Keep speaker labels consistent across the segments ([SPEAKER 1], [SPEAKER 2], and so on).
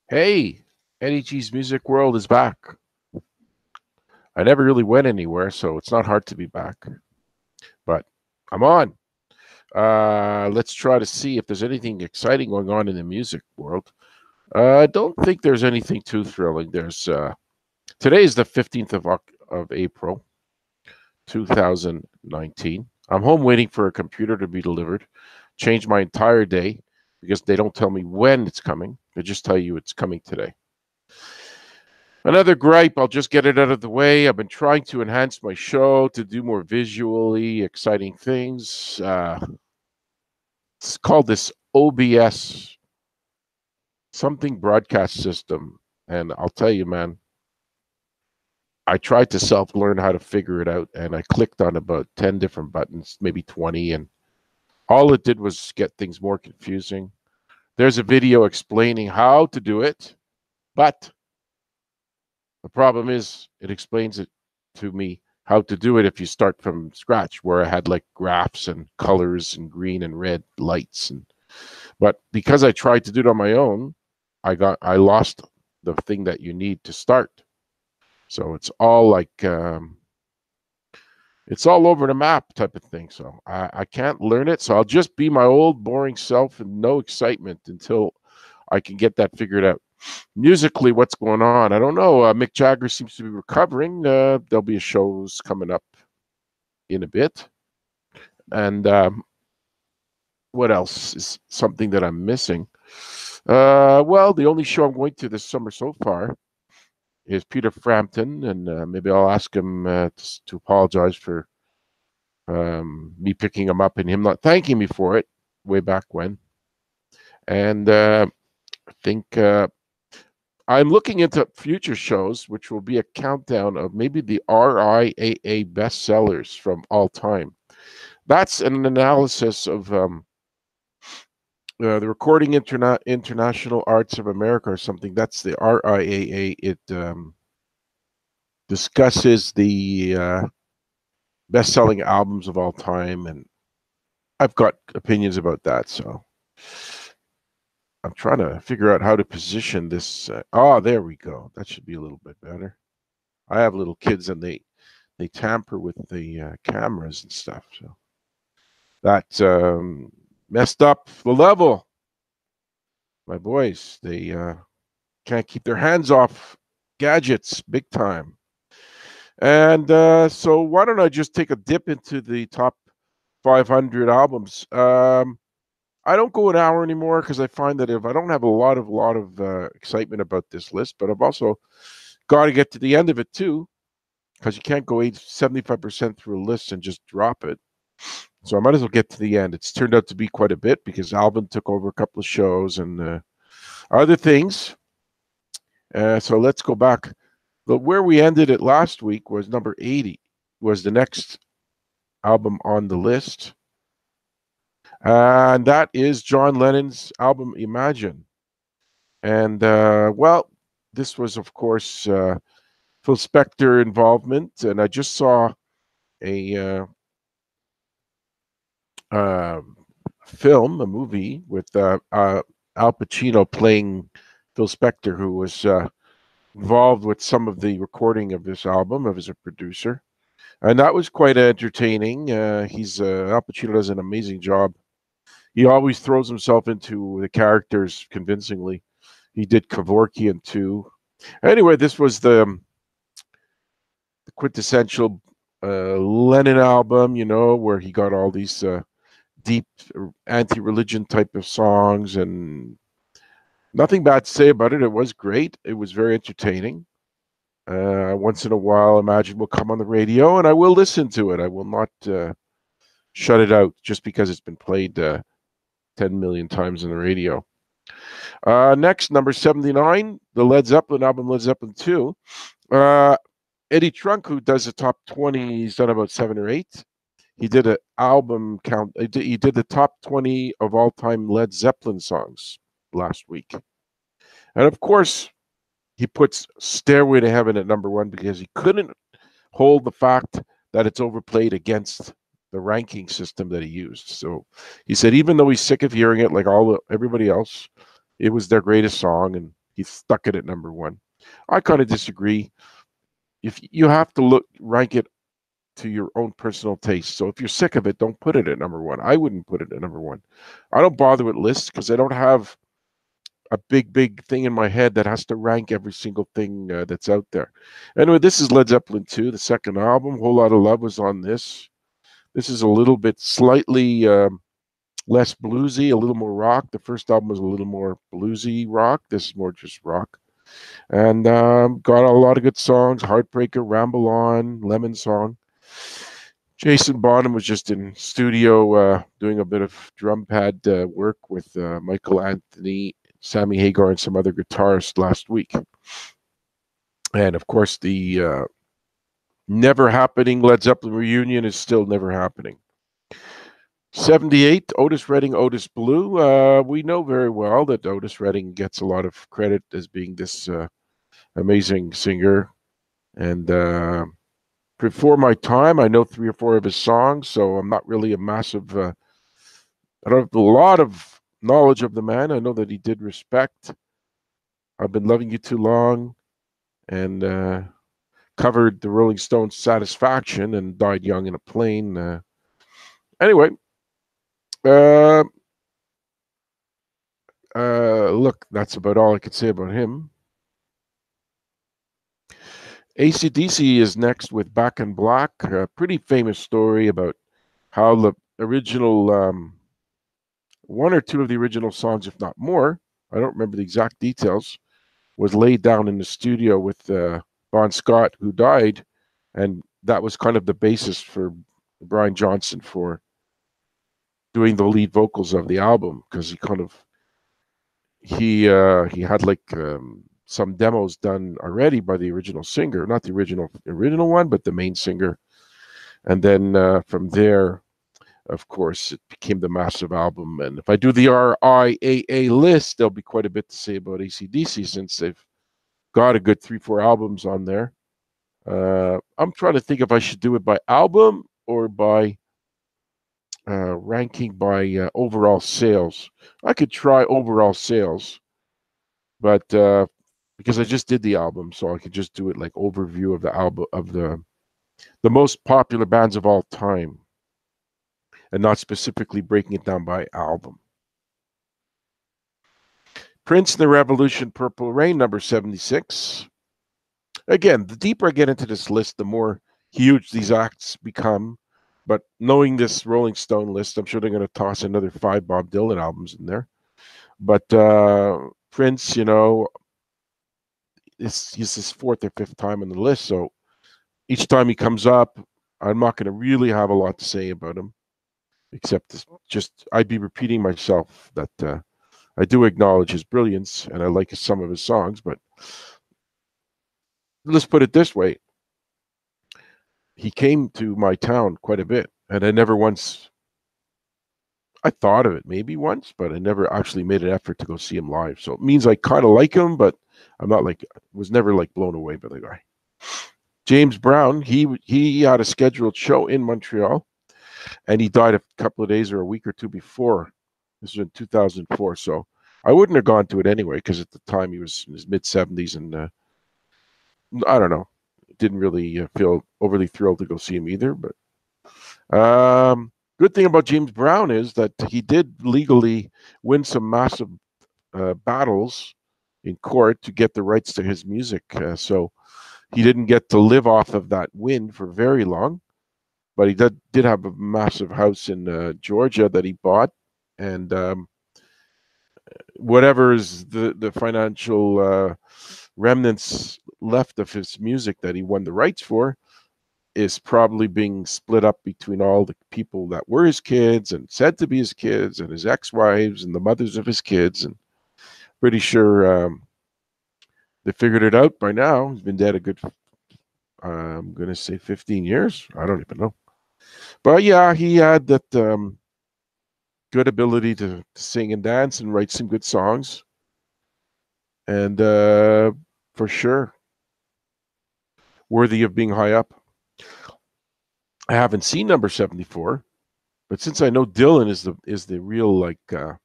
[SPEAKER 1] Hey, Eddie G's Music World is back. I never really went anywhere, so it's not hard to be back. But I'm on. Let's try to see if there's anything exciting going on in the music world. I don't think there's anything too thrilling. There's Today is the 15th of April, 2019. I'm home waiting for a computer to be delivered. Changed my entire day because they don't tell me when it's coming. They just tell you it's coming today. Another gripe, I'll just get it out of the way. I've been trying to enhance my show to do more visually exciting things. It's called this OBS, something broadcast system. And I'll tell you, man, I tried to self learn how to figure it out, and I clicked on about 10 different buttons, maybe 20, and all it did was get things more confusing. There's a video explaining how to do it, but the problem is, it explains it to me how to do it if you start from scratch, where I had like graphs and colors and green and red lights, and but because I tried to do it on my own, I lost the thing that you need to start. So it's all over the map type of thing. So I can't learn it. So I'll just be my old boring self and no excitement until I can get that figured out. Musically, what's going on? I don't know. Mick Jagger seems to be recovering. There'll be shows coming up in a bit. And what else is something that I'm missing? Well, the only show I'm going to this summer so far is Peter Frampton, and maybe I'll ask him to apologize for me picking him up and him not thanking me for it way back when. And I think I'm looking into future shows, which will be a countdown of maybe the RIAA bestsellers from all time. That's an analysis of the Recording International Arts of America or something. That's the RIAA. It discusses the best-selling albums of all time, and I've got opinions about that. So I'm trying to figure out how to position this. There we go. That should be a little bit better. I have little kids, and they tamper with the cameras and stuff. So that messed up the level. My boys, they can't keep their hands off gadgets big time. And so why don't I just take a dip into the top 500 albums? I don't go an hour anymore because I find that if I don't have a lot of excitement about this list, but I've also got to get to the end of it too, because you can't go 75% through a list and just drop it. So I might as well get to the end. It's turned out to be quite a bit because Alvin took over a couple of shows and other things. So let's go back. But where we ended it last week was number 80, was the next album on the list. And that is John Lennon's album Imagine. And well, this was, of course, Phil Spector involvement. And I just saw a a movie with Al Pacino playing Phil Spector, who was involved with some of the recording of this album as a producer. And that was quite entertaining. Al Pacino does an amazing job. He always throws himself into the characters convincingly. He did Kevorkian too. Anyway, this was the quintessential Lennon album, where he got all these deep anti-religion type of songs, and nothing bad to say about it. It was great. It was very entertaining. Once in a while, Imagine will come on the radio, and I will listen to it. I will not shut it out just because it's been played 10 million times on the radio. Next, number 79, the Led Zeppelin album, Led Zeppelin 2. Eddie Trunk, who does the top 20, he's done about 7 or 8. He did an album count. He did the top 20 of all-time Led Zeppelin songs last week. And of course, he puts Stairway to Heaven at number 1 because he couldn't hold the fact that it's overplayed against the ranking system that he used. So he said even though he's sick of hearing it like everybody else, it was their greatest song, and he stuck it at number one. I kind of disagree. If you have to rank it to your own personal taste. So if you're sick of it, don't put it at number one. I wouldn't put it at number one. I don't bother with lists because I don't have a big thing in my head that has to rank every single thing that's out there. Anyway, this is Led Zeppelin 2, the second album. Whole Lot of Love was on this. This is a little bit slightly less bluesy, a little more rock. The first album was a little more bluesy rock. This is more just rock. And got a lot of good songs. Heartbreaker, Ramble On, Lemon Song. Jason Bonham was just in studio doing a bit of drum pad work with Michael Anthony, Sammy Hagar, and some other guitarists last week. And of course, the never happening Led Zeppelin reunion is still never happening. 78, Otis Redding, Otis Blue. We know very well that Otis Redding gets a lot of credit as being this amazing singer. And before my time, I know 3 or 4 of his songs, so I'm not really a massive, I don't have a lot of knowledge of the man. I know that he did Respect. I've Been Loving You Too Long, and covered the Rolling Stones' Satisfaction and Died Young in a Plane. Anyway, look, that's about all I could say about him. AC/DC is next with Back in Black, a pretty famous story about how the original, 1 or 2 of the original songs, if not more, I don't remember the exact details, was laid down in the studio with Bon Scott, who died, and that was kind of the basis for Brian Johnson for doing the lead vocals of the album, because he had like some demos done already by the original singer, not the original one, but the main singer. And then from there, of course, it became the massive album. And if I do the RIAA list, there'll be quite a bit to say about AC/DC, since they've got a good 3-4 albums on there. I'm trying to think if I should do it by album or by ranking by overall sales. I could try overall sales, but because I just did the album, so I could just do it like overview of the album of the most popular bands of all time, and not specifically breaking it down by album. Prince and the Revolution, Purple Rain, number 76. Again, the deeper I get into this list, the more huge these acts become. But knowing this Rolling Stone list, I'm sure they're going to toss another 5 Bob Dylan albums in there. But Prince, he's his 4th or 5th time on the list. So each time he comes up, I'm not going to really have a lot to say about him, except I'd be repeating myself that I do acknowledge his brilliance and I like some of his songs. But let's put it this way. He came to my town quite a bit, and I never once, I thought of it maybe once, but I never actually made an effort to go see him live. So it means I kind of like him, but I'm not was never like blown away by the guy. James Brown, he had a scheduled show in Montreal, and he died a couple of days or a week or 2 before. This was in 2004, so I wouldn't have gone to it anyway, because at the time he was in his mid-70s, and I don't know, didn't really feel overly thrilled to go see him either. But good thing about James Brown is that he did legally win some massive battles in court to get the rights to his music. So he didn't get to live off of that win for very long, but he did have a massive house in Georgia that he bought, and whatever is the financial remnants left of his music that he won the rights for is probably being split up between all the people that were his kids and said to be his kids, and his ex-wives and the mothers of his kids. And pretty sure they figured it out by now. He's been dead a good, I'm going to say 15 years. I don't even know. But yeah, he had that good ability to sing and dance and write some good songs. And for sure, worthy of being high up. I haven't seen number 74, but since I know Dylan is the real, like, the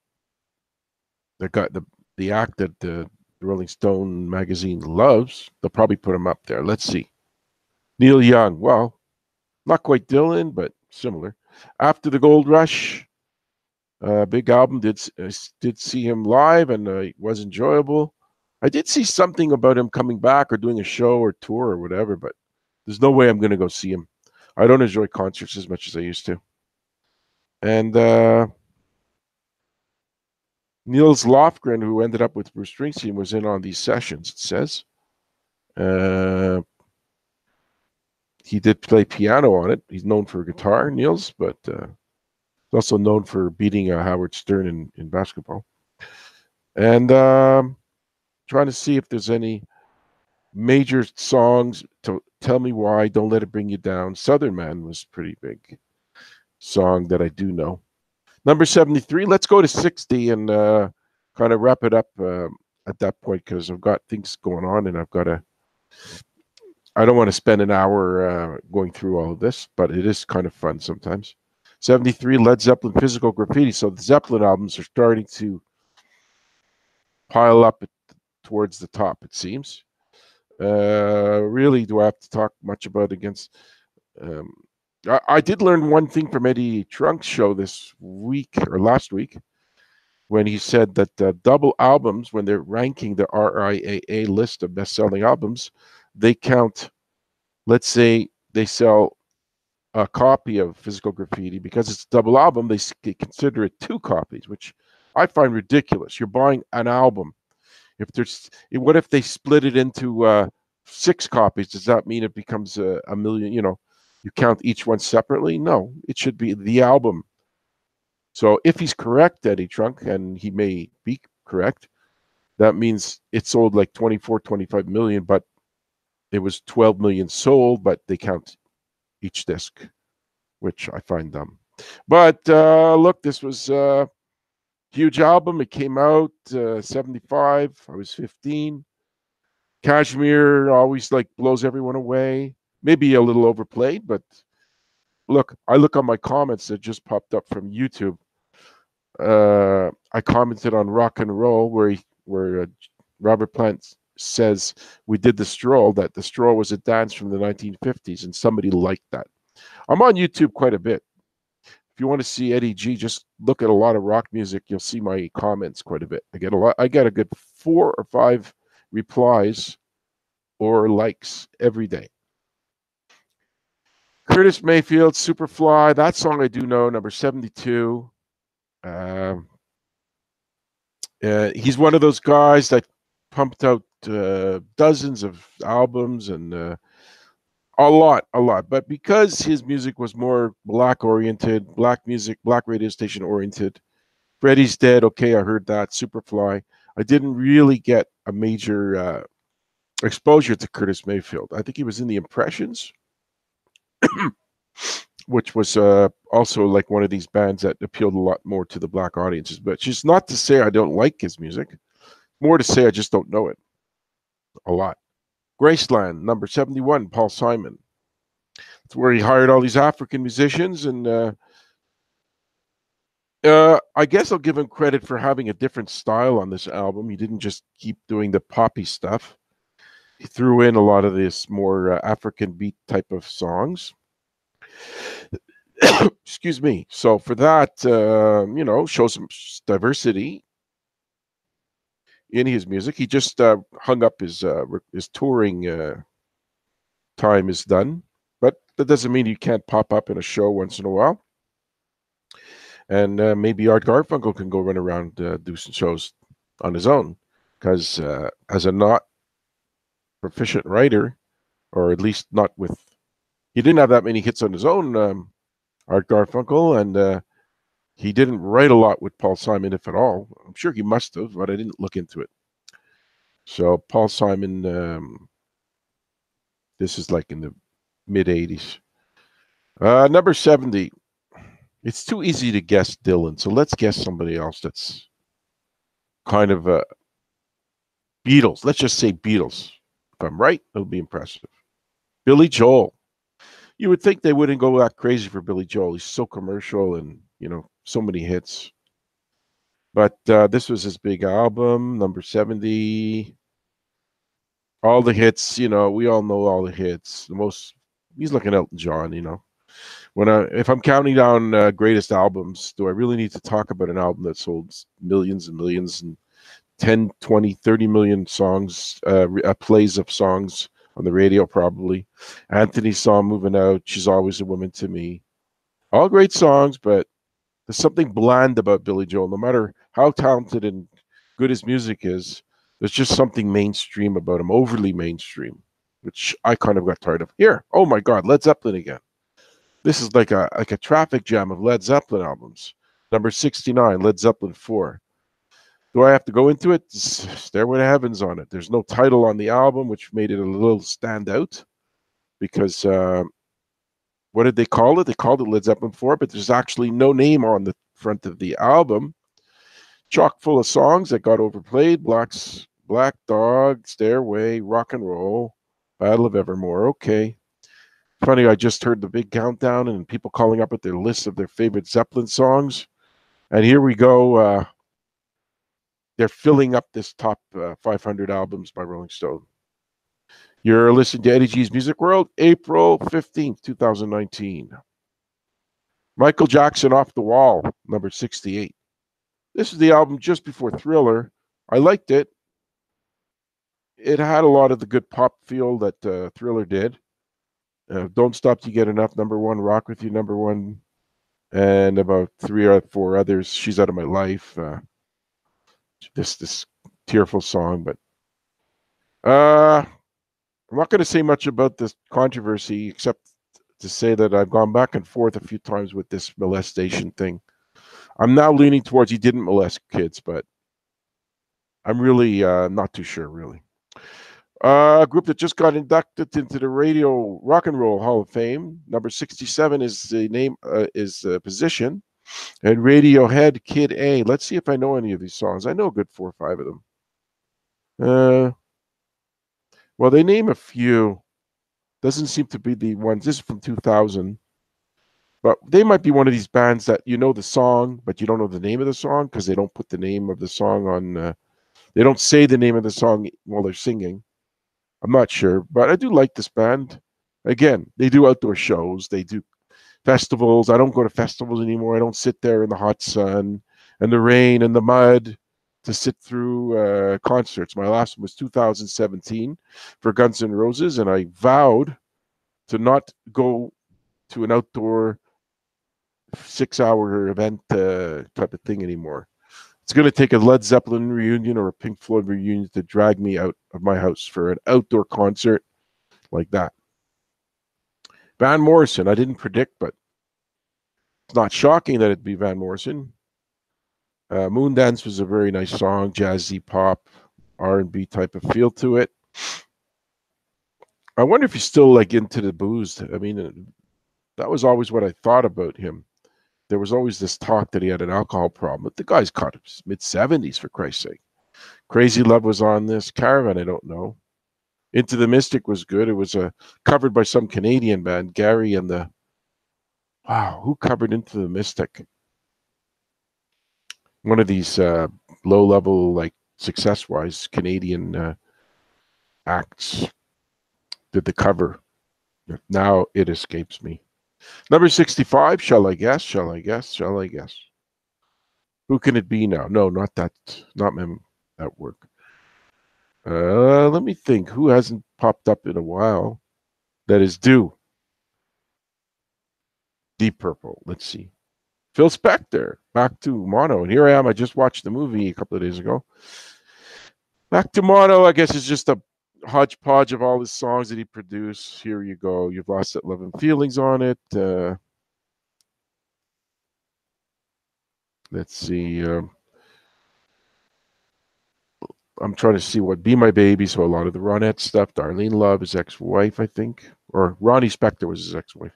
[SPEAKER 1] act that the Rolling Stone magazine loves. They'll probably put him up there. Let's see. Neil Young. Well, not quite Dylan, but similar. After the Gold Rush, big album. Did see him live, and it was enjoyable. I did see something about him coming back or doing a show or tour or whatever, but there's no way I'm going to go see him. I don't enjoy concerts as much as I used to. And Niels Lofgren, who ended up with Bruce Springsteen, was in on these sessions, it says. He did play piano on it. He's known for guitar, Niels, but he's also known for beating Howard Stern in basketball. And trying to see if there's any major songs to Tell Me Why, Don't Let It Bring You Down. Southern Man was a pretty big song that I do know. Number 73. Let's go to 60 and kind of wrap it up at that point, because I've got things going on and I don't want to spend an hour going through all of this, but it is kind of fun sometimes. 73, Led Zeppelin, Physical Graffiti. So the Zeppelin albums are starting to pile up towards the top, it seems. Really, do I have to talk much about against? I did learn one thing from Eddie Trunk's show this week or last week, when he said that double albums, when they're ranking the RIAA list of best-selling albums, they count, let's say they sell a copy of Physical Graffiti. Because it's a double album, they consider it 2 copies, which I find ridiculous. You're buying an album. What if they split it into 6 copies? Does that mean it becomes a million? You count each one separately? No, it should be the album. So if he's correct, Eddie Trunk, and he may be correct, that means it sold like 24, 25 million, but it was 12 million sold, but they count each disc, which I find dumb. But look, this was a huge album. It came out 75. I was 15. Kashmir always blows everyone away. Maybe a little overplayed, but look, I look on my comments that just popped up from YouTube. I commented on Rock and Roll where Robert Plant says we did the Stroll, that the Stroll was a dance from the 1950s, and somebody liked that. I'm on YouTube quite a bit. If you want to see Eddie G, just look at a lot of rock music. You'll see my comments quite a bit. I get a good 4 or 5 replies or likes every day. Curtis Mayfield, Superfly. That song I do know, number 72. He's one of those guys that pumped out dozens of albums and a lot. But because his music was more black-oriented, black music, black radio station-oriented, Freddie's Dead, okay, I heard that, Superfly. I didn't really get a major exposure to Curtis Mayfield. I think he was in the Impressions, which was also like one of these bands that appealed a lot more to the black audiences. But just not to say I don't like his music, more to say I just don't know it a lot. Graceland, number 71, Paul Simon. It's where he hired all these African musicians, and I guess I'll give him credit for having a different style on this album. He didn't just keep doing the poppy stuff. He threw in a lot of this more African beat type of songs. Excuse me. So for that, show some diversity in his music. He just hung up his touring time is done, but that doesn't mean you can't pop up in a show once in a while. And maybe Art Garfunkel can go run around do some shows on his own, because as a not proficient writer, or at least not with, he didn't have that many hits on his own, Art Garfunkel, and he didn't write a lot with Paul Simon, if at all. I'm sure he must have, but I didn't look into it. So Paul Simon, this is like in the mid-'80s. Number 70. It's too easy to guess Dylan, so let's guess somebody else that's kind of Beatles. Let's just say Beatles. If I'm right, it'll be impressive. Billy Joel. You would think they wouldn't go that crazy for Billy Joel. He's so commercial and, so many hits. But this was his big album, number 70. All the hits, we all know all the hits. He's like an Elton John. If I'm counting down greatest albums, do I really need to talk about an album that sold millions and millions and 10, 20, 30 million songs, plays of songs on the radio, probably? Anthony's song, Moving Out, She's Always a Woman to Me. All great songs, but there's something bland about Billy Joel. No matter how talented and good his music is, there's just something mainstream about him, overly mainstream, which I kind of got tired of. Here, oh my God, Led Zeppelin again. This is like a traffic jam of Led Zeppelin albums. Number 69, Led Zeppelin 4. Do I have to go into it? Stairway to Heaven's on it. There's no title on the album, which made it a little stand out because what did they call it? They called it Led Zeppelin 4, but there's actually no name on the front of the album. Chock full of songs that got overplayed. Black Dog, Stairway, Rock and Roll, Battle of Evermore. Okay. Funny, I just heard the big countdown and people calling up with their lists of their favorite Zeppelin songs. And here we go. They're filling up this top 500 albums by Rolling Stone. You're listening to Eddie G's Music World, April 15th, 2019. Michael Jackson, Off the Wall, number 68. This is the album just before Thriller. I liked it. It had a lot of the good pop feel that Thriller did. Don't Stop Till You Get Enough, number 1. Rock With You, number 1. And about 3 or 4 others. She's Out of My Life. This tearful song, but I'm not going to say much about this controversy except to say that I've gone back and forth a few times with this molestation thing. I'm now leaning towards he didn't molest kids, but I'm really not too sure, really. A group that just got inducted into the Radio Rock and Roll Hall of Fame. Number 67 is the name, is the position. And Radiohead, Kid A. Let's see if I know any of these songs. I know a good 4 or 5 of them. Well, they name a few. Doesn't seem to be the ones. This is from 2000. But they might be one of these bands that you know the song, but you don't know the name of the song because they don't put the name of the song on. They don't say the name of the song while they're singing. I'm not sure, but I do like this band. Again, they do outdoor shows. They do festivals. I don't go to festivals anymore. I don't sit there in the hot sun and the rain and the mud to sit through concerts. My last one was 2017 for Guns N' Roses, and I vowed to not go to an outdoor 6-hour event type of thing anymore. It's going to take a Led Zeppelin reunion or a Pink Floyd reunion to drag me out of my house for an outdoor concert like that. Van Morrison, I didn't predict, but it's not shocking that it'd be Van Morrison. Moondance was a very nice song, jazzy pop, R&B type of feel to it. I wonder if he's still like into the booze. I mean, that was always what I thought about him. There was always this talk that he had an alcohol problem, but the guy's caught his mid-70s, for Christ's sake. Crazy Love was on this. Caravan, I don't know. Into the Mystic was good. It was covered by some Canadian band, Gary and the... Wow, who covered Into the Mystic? One of these low-level, like, success-wise Canadian acts did the cover. Now it escapes me. Number 65, Shall I Guess? Shall I Guess? Shall I Guess? Who can it be now? No, not that. Not that work. Let me think. Who hasn't popped up in a while that is due? Deep Purple. Let's see. Phil Spector, Back to Mono. And here I am. I just watched the movie a couple of days ago. Back to Mono, I guess, is just a hodgepodge of all the songs that he produced. Here you go. You've Lost That Love and Feelings on it. Let's see. I'm trying to see what Be My Baby. So a lot of the Ronette stuff. Darlene Love, his ex-wife, I think. Or Ronnie Spector was his ex-wife.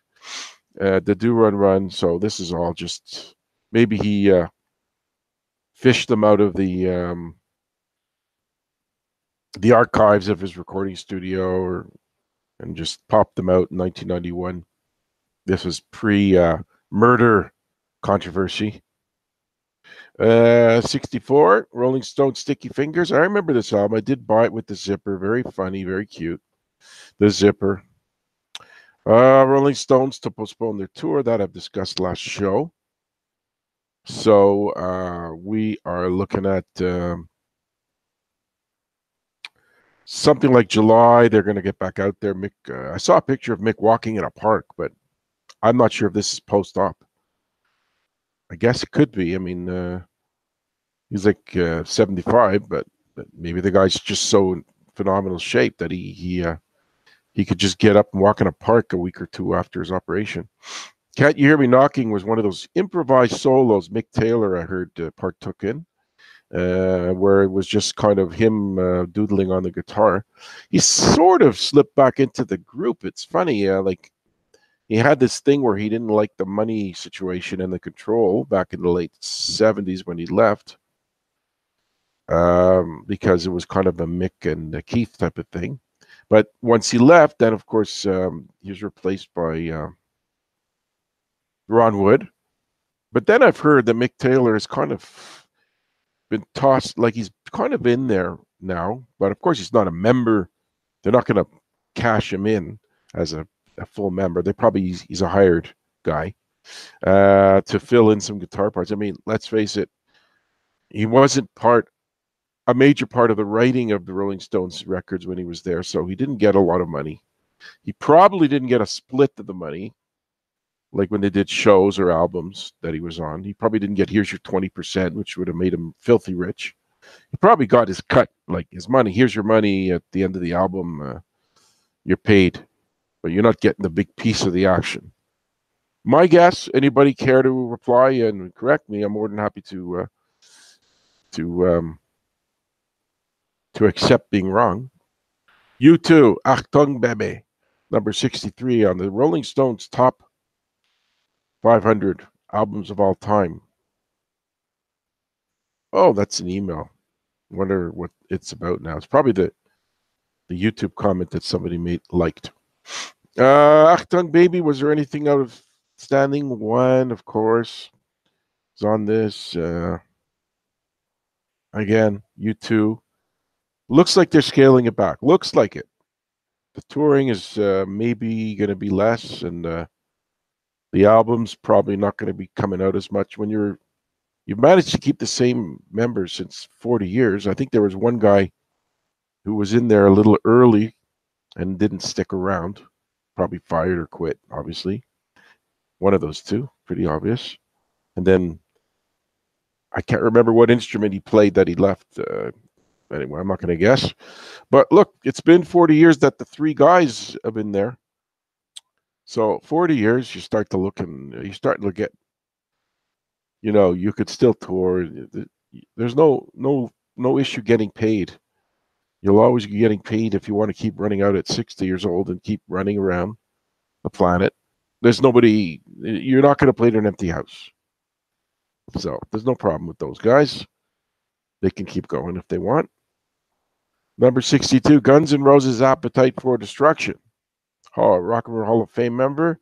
[SPEAKER 1] The Do Run Run. So this is all just... Maybe he fished them out of the archives of his recording studio and just popped them out in 1991. This was pre-murder controversy. 64, Rolling Stone Sticky Fingers. I remember this album. I did buy it with the zipper. Very funny, very cute. The zipper. Rolling Stones to postpone their tour. That I've discussed last show. So we are looking at something like July. They're going to get back out there. Mick, I saw a picture of Mick walking in a park, but I'm not sure if this is post-op. I guess it could be. I mean, he's like 75, but maybe the guy's just so in phenomenal shape that he could just get up and walk in a park a week or two after his operation. Can't You Hear Me Knocking was one of those improvised solos Mick Taylor, I heard, partook in, where it was just kind of him doodling on the guitar. He sort of slipped back into the group. It's funny, like he had this thing where he didn't like the money situation and the control back in the late 70s when he left, because it was kind of a Mick and Keith type of thing. But once he left, then of course he was replaced by Ron Wood. But then I've heard that Mick Taylor has kind of been tossed, like he's kind of in there now. But of course, he's not a member. They're not going to cash him in as a full member. He's a hired guy to fill in some guitar parts. I mean, let's face it, he wasn't a major part of the writing of the Rolling Stones records when he was there, so he didn't get a lot of money. He probably didn't get a split of the money, like when they did shows or albums that he was on. He probably didn't get, here's your 20%, which would have made him filthy rich. He probably got his cut, like his money. Here's your money at the end of the album. You're paid, but you're not getting the big piece of the action. My guess, anybody care to reply and correct me, I'm more than happy to accept being wrong. U2, Achtung Baby, number 63 on the Rolling Stones top 500 albums of all time. Oh, that's an email. Wonder what it's about now. It's probably the YouTube comment that somebody liked. Achtung Baby, was there anything outstanding? One, of course, is on this. Again, U2. Looks like they're scaling it back. Looks like it. The touring is maybe going to be less, and the album's probably not going to be coming out as much. When you've managed to keep the same members since 40 years. I think there was one guy who was in there a little early and didn't stick around. Probably fired or quit, obviously. One of those two, pretty obvious. And then I can't remember what instrument he played that he left. Anyway, I'm not going to guess. But look, it's been 40 years that the three guys have been there. So 40 years, you start to look and you start to get, you could still tour. There's no issue getting paid. You'll always be getting paid if you want to keep running out at 60 years old and keep running around the planet. You're not going to play to an empty house. So there's no problem with those guys. They can keep going if they want. Number 62, Guns N' Roses' Appetite for Destruction. Rock and Roll Hall of Fame member.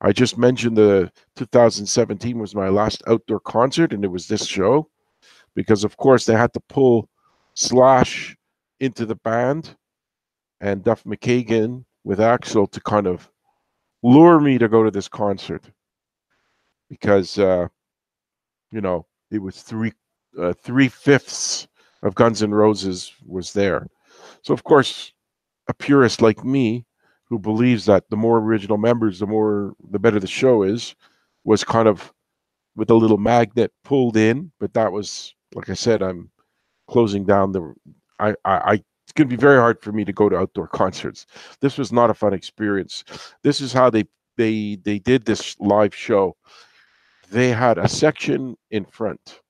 [SPEAKER 1] I just mentioned the 2017 was my last outdoor concert, and it was this show because, of course, they had to pull Slash into the band and Duff McKagan with Axl to kind of lure me to go to this concert because, it was 3/5 of Guns N' Roses was there. So, of course, a purist like me who believes that the more original members, the better the show is, was kind of with a little magnet pulled in. But that was, like I said, I'm closing down it's going to be very hard for me to go to outdoor concerts. This was not a fun experience. This is how they did this live show. They had a section in front,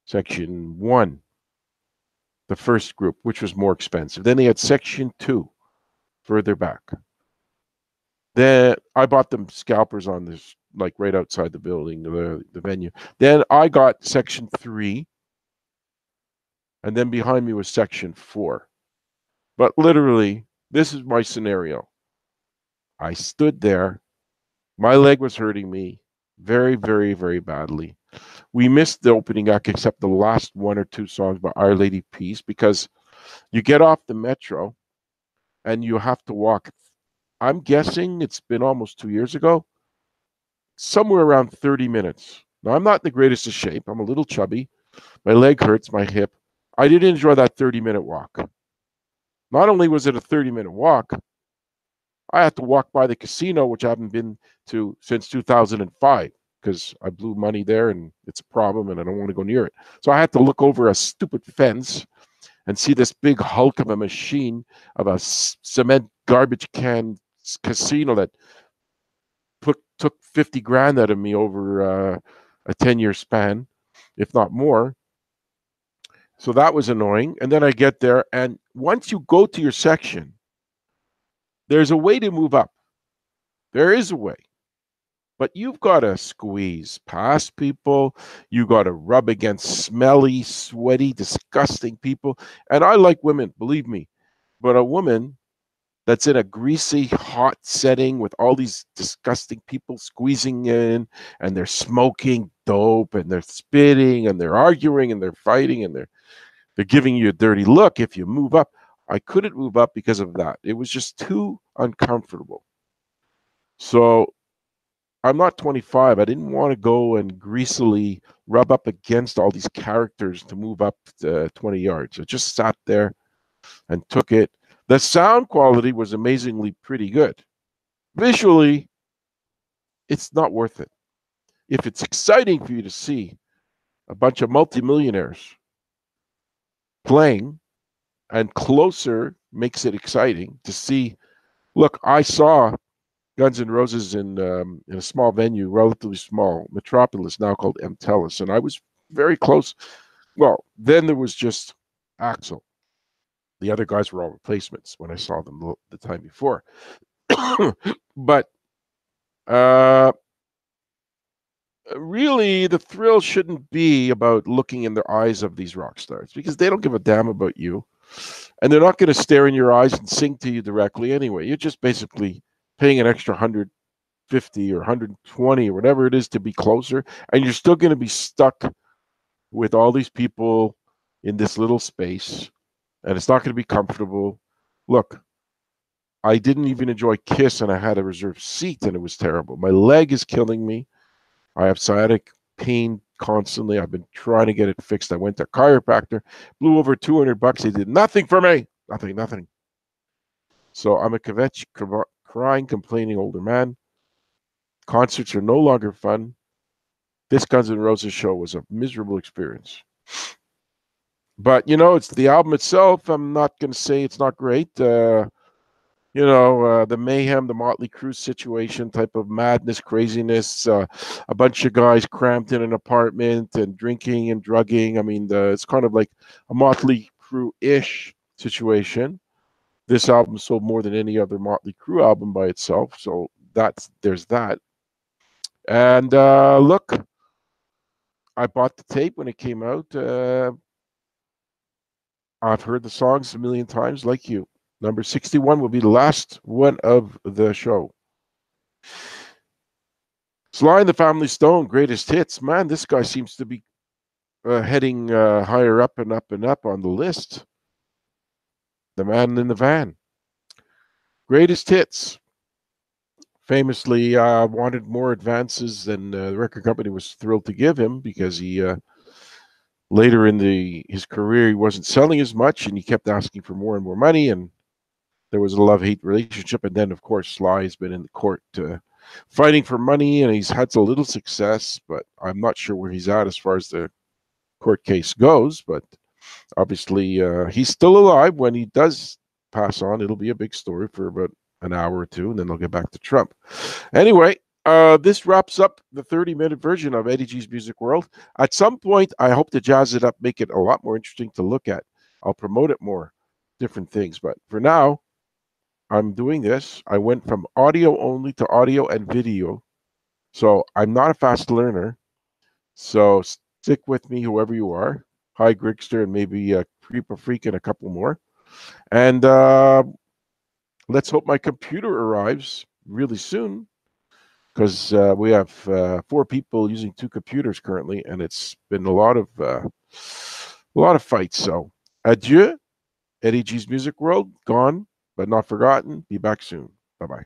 [SPEAKER 1] section 1, the first group, which was more expensive. Then they had section 2 further back. Then I bought them scalpers on this, like right outside the building, the venue. Then I got section 3, and then behind me was section 4. But literally, this is my scenario. I stood there. My leg was hurting me very, very, very badly. we missed the opening act except the last one or two songs by Our Lady Peace, because you get off the metro and you have to walk. I'm guessing it's been almost 2 years ago, somewhere around 30 minutes. Now, I'm not in the greatest of shape. I'm a little chubby. My leg hurts, my hip. I didn't enjoy that 30-minute walk. Not only was it a 30-minute walk, I had to walk by the casino, which I haven't been to since 2005, because I blew money there and it's a problem and I don't want to go near it. So I had to look over a stupid fence and see this big hulk of a machine, of a cement garbage can casino that took 50 grand out of me over a 10-year span, if not more. So that was annoying. And then I get there, and once you go to your section, there's a way to move up. There is a way. But you've got to squeeze past people. You got to rub against smelly, sweaty, disgusting people. And I like women, believe me. But a woman that's in a greasy, hot setting with all these disgusting people squeezing in, and they're smoking dope, and they're spitting, and they're arguing, and they're fighting, and they're giving you a dirty look if you move up. I couldn't move up because of that. It was just too uncomfortable. So I'm not 25. I didn't want to go and greasily rub up against all these characters to move up 20 yards. I just sat there and took it. The sound quality was amazingly pretty good. Visually, it's not worth it. If it's exciting for you to see a bunch of multimillionaires playing, and closer makes it exciting to see. Look, I saw Guns N' Roses in a small venue, relatively small, Metropolis, now called MTELUS, and I was very close. Well, then there was just Axl. The other guys were all replacements when I saw them the time before. But really, the thrill shouldn't be about looking in the eyes of these rock stars, because they don't give a damn about you. And they're not going to stare in your eyes and sing to you directly anyway. You're just basically paying an extra 150 or 120 or whatever it is to be closer. And you're still going to be stuck with all these people in this little space. And it's not going to be comfortable. Look, I didn't even enjoy Kiss, and I had a reserved seat, and it was terrible. My leg is killing me. I have sciatic pain constantly. I've been trying to get it fixed. I went to a chiropractor, blew over $200. He did nothing for me. Nothing. So I'm a kvetch, crying, complaining older man. Concerts are no longer fun. This Guns N' Roses show was a miserable experience. But, it's the album itself. I'm not going to say it's not great. The mayhem, the Motley Crue situation type of madness, craziness, a bunch of guys cramped in an apartment and drinking and drugging. I mean, it's kind of like a Motley Crue-ish situation. This album sold more than any other Motley Crue album by itself, so there's that. And look, I bought the tape when it came out. I've heard the songs a million times, like you. Number 61 will be the last one of the show. Sly and the Family Stone, greatest hits. Man, this guy seems to be heading higher up and up and up on the list. The Man in the Van. Greatest hits. Famously wanted more advances than the record company was thrilled to give him, because he later in his career he wasn't selling as much, and he kept asking for more and more money, and there was a love-hate relationship. And then, of course, Sly has been in the court fighting for money, and he's had a little success, but I'm not sure where he's at as far as the court case goes. But obviously, he's still alive. When he does pass on, it'll be a big story for about an hour or two, and then they'll get back to Trump. Anyway, this wraps up the 30-minute version of Eddie G's Music World. At some point, I hope to jazz it up, make it a lot more interesting to look at. I'll promote it more, different things. But for now, I'm doing this. I went from audio only to audio and video. So I'm not a fast learner. So stick with me, whoever you are. Hi, Grigster, and maybe Creeper Freak and a couple more. And let's hope my computer arrives really soon, because we have 4 people using 2 computers currently, and it's been a lot of fights. So, adieu, Eddie G's Music World, gone but not forgotten. Be back soon. Bye bye.